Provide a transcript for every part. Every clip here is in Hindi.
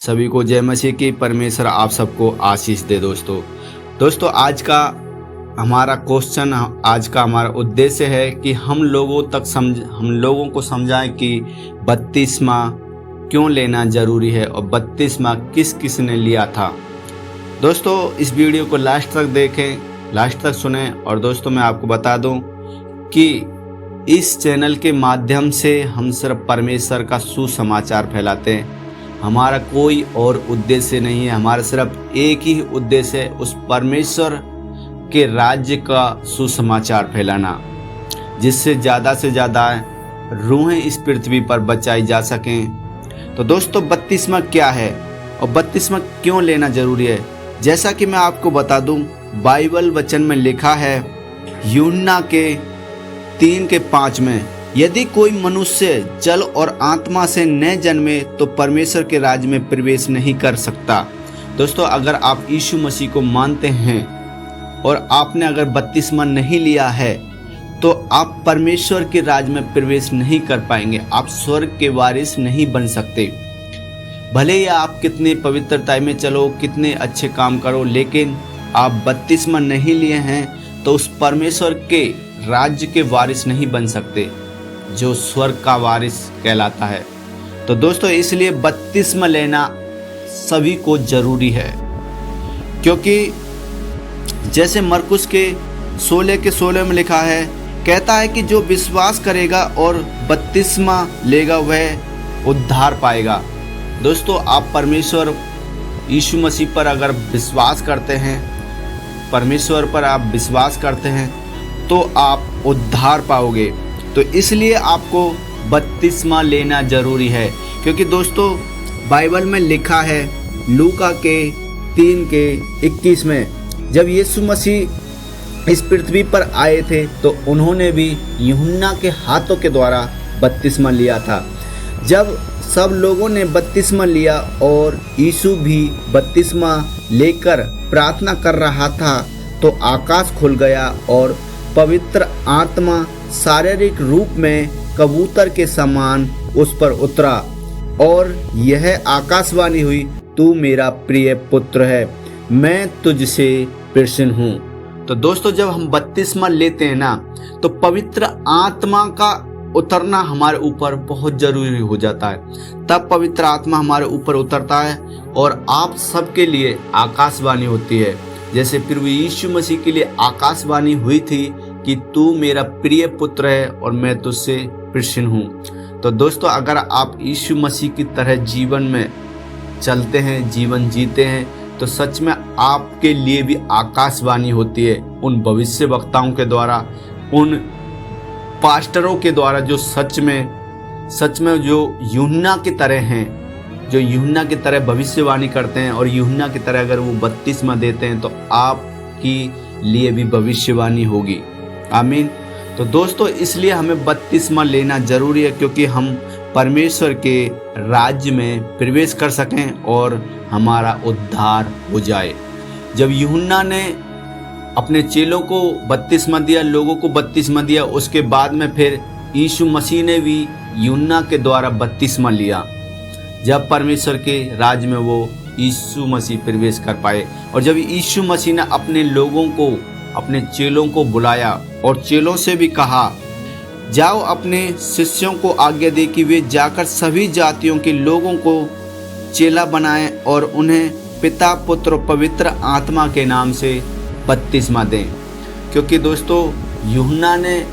सभी को जय मसीह की। परमेश्वर आप सबको आशीष दे। दोस्तों आज का हमारा क्वेश्चन, आज का हमारा उद्देश्य है कि हम लोगों को समझाएं कि बपतिस्मा क्यों लेना जरूरी है और बपतिस्मा किस किस ने लिया था। दोस्तों इस वीडियो को लास्ट तक देखें, लास्ट तक सुनें। और दोस्तों मैं आपको बता दूं कि इस चैनल के माध्यम से हम सिर्फ परमेश्वर का सुसमाचार फैलाते हैं। हमारा कोई और उद्देश्य नहीं है, हमारा सिर्फ एक ही उद्देश्य है, उस परमेश्वर के राज्य का सुसमाचार फैलाना, जिससे से ज़्यादा रूहें इस पृथ्वी पर बचाई जा सकें। तो दोस्तों बपतिस्मा क्या है और बपतिस्मा क्यों लेना जरूरी है? जैसा कि मैं आपको बता दूं, बाइबल वचन में लिखा है यूहन्ना के 3:5 में, यदि कोई मनुष्य जल और आत्मा से न जन्मे तो परमेश्वर के राज्य में प्रवेश नहीं कर सकता। दोस्तों अगर आप यीशु मसीह को मानते हैं और आपने अगर बपतिस्मा नहीं लिया है तो आप परमेश्वर के राज्य में प्रवेश नहीं कर पाएंगे, आप स्वर्ग के वारिस नहीं बन सकते। भले ही आप कितने पवित्रता में चलो, कितने अच्छे काम करो, लेकिन आप बपतिस्मा नहीं लिए हैं तो उस परमेश्वर के राज्य के वारिस नहीं बन सकते, जो स्वर्ग का वारिस कहलाता है। तो दोस्तों इसलिए बपतिस्मा लेना सभी को जरूरी है, क्योंकि जैसे मरकुस के 16:16 में लिखा है, कहता है कि जो विश्वास करेगा और बपतिस्मा लेगा वह उद्धार पाएगा। दोस्तों आप परमेश्वर यीशु मसीह पर अगर विश्वास करते हैं, परमेश्वर पर आप विश्वास करते हैं तो आप उद्धार पाओगे। तो इसलिए आपको बपतिस्मा लेना जरूरी है, क्योंकि दोस्तों बाइबल में लिखा है लूका के 3:21 में, जब यीशु मसीह इस पृथ्वी पर आए थे तो उन्होंने भी यूहन्ना के हाथों के द्वारा बपतिस्मा लिया था। जब सब लोगों ने बपतिस्मा लिया और यीशु भी बपतिस्मा लेकर प्रार्थना कर रहा था तो आकाश खुल गया और पवित्र आत्मा शारीरिक रूप में कबूतर के समान उस पर उतरा और यह आकाशवाणी हुई, तू मेरा प्रिय पुत्र है, मैं तुझसे प्रसन्न हूँ। तो दोस्तों जब हम बपतिस्मा लेते हैं ना तो पवित्र आत्मा का उतरना हमारे ऊपर बहुत जरूरी हो जाता है। तब पवित्र आत्मा हमारे ऊपर उतरता है और आप सबके लिए आकाशवाणी होती है, जैसे प्रभु यीशु मसीह के लिए आकाशवाणी हुई थी कि तू मेरा प्रिय पुत्र है और मैं तुझसे प्रसन्न हूँ। तो दोस्तों अगर आप यीशु मसीह की तरह जीवन में चलते हैं, जीवन जीते हैं, तो सच में आपके लिए भी आकाशवाणी होती है उन भविष्य वक्ताओं के द्वारा, उन पास्टरों के द्वारा जो सच में जो यूहन्ना की तरह हैं, जो यूहन्ना की तरह भविष्यवाणी करते हैं और यूहन्ना की तरह अगर वो बपतिस्मा देते हैं तो आपकी लिए भी भविष्यवाणी होगी। आमीन। तो दोस्तों इसलिए हमें बपतिस्मा लेना जरूरी है, क्योंकि हम परमेश्वर के राज्य में प्रवेश कर सकें और हमारा उद्धार हो जाए। जब यूहन्ना ने अपने चेलों को बपतिस्मा दिया, लोगों को बपतिस्मा दिया, उसके बाद में फिर यीशु मसीह ने भी यूहन्ना के द्वारा बपतिस्मा लिया, जब परमेश्वर के राज्य में वो यीशु मसीह प्रवेश कर पाए। और जब यीशु मसीह ने अपने लोगों को, अपने चेलों को बुलाया और चेलों से भी कहा, जाओ अपने शिष्यों को आज्ञा दे कि वे जाकर सभी जातियों के लोगों को चेला बनाएं और उन्हें पिता, पुत्र और पवित्र आत्मा के नाम से बपतिस्मा दें। क्योंकि दोस्तों यूहन्ना ने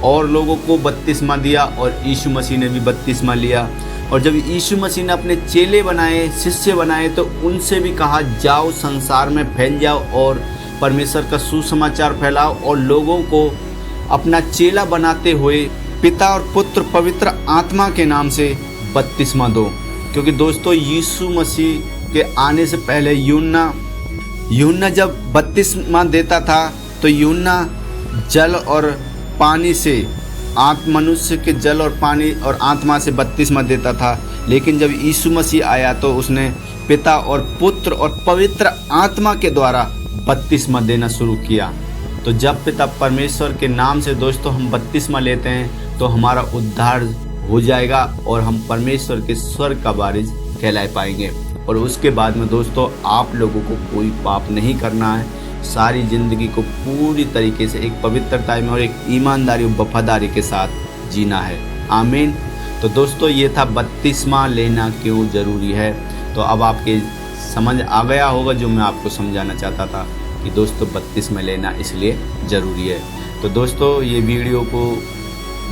और लोगों को बपतिस्मा दिया और यीशु मसीह ने भी बपतिस्मा लिया। और जब यीशु मसीह ने अपने चेले बनाए, शिष्य बनाए, तो उनसे भी कहा, जाओ संसार में फैल जाओ और परमेश्वर का सुसमाचार फैलाओ और लोगों को अपना चेला बनाते हुए पिता और पुत्र पवित्र आत्मा के नाम से बपतिस्मा दो। क्योंकि दोस्तों यीशु मसीह के आने से पहले यूहन्ना जब बपतिस्मा देता था तो यूहन्ना जल और पानी से, मनुष्य के जल और पानी और आत्मा से बपतिस्मा देता था। लेकिन जब यीशु मसीह आया तो उसने पिता और पुत्र और पवित्र आत्मा के द्वारा बपतिस्मा देना शुरू किया। तो जब पिता परमेश्वर के नाम से दोस्तों हम बपतिस्मा लेते हैं तो हमारा उद्धार हो जाएगा और हम परमेश्वर के स्वर्ग का वारिस कहला पाएंगे। और उसके बाद में दोस्तों आप लोगों को कोई पाप नहीं करना है, सारी ज़िंदगी को पूरी तरीके से एक पवित्रता में और एक ईमानदारी और वफादारी के साथ जीना है। आमीन। तो दोस्तों ये था बपतिस्मा लेना क्यों ज़रूरी है। तो अब आपके समझ आ गया होगा जो मैं आपको समझाना चाहता था कि दोस्तों बपतिस्मा लेना इसलिए ज़रूरी है। तो दोस्तों ये वीडियो को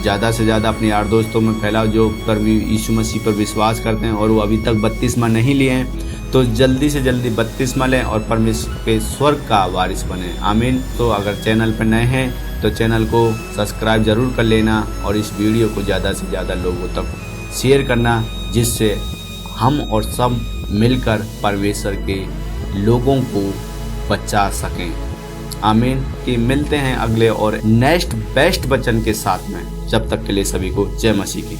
ज़्यादा से ज़्यादा अपने यार दोस्तों में फैलाओ जो यीशु मसीह पर विश्वास करते हैं और वो अभी तक बपतिस्मा नहीं लिए हैं, तो जल्दी से जल्दी बपतिस्मा लें और परमेश्वर के स्वर्ग का वारिस बने। आमीन। तो अगर चैनल पर नए हैं तो चैनल को सब्सक्राइब ज़रूर कर लेना और इस वीडियो को ज़्यादा से ज़्यादा लोगों तक शेयर करना, जिससे हम और सब मिलकर परमेश्वर के लोगों को बचा सकें। आमीन। कि मिलते हैं अगले और नेक्स्ट बेस्ट वचन के साथ में। जब तक के लिए सभी को जय मसीह की।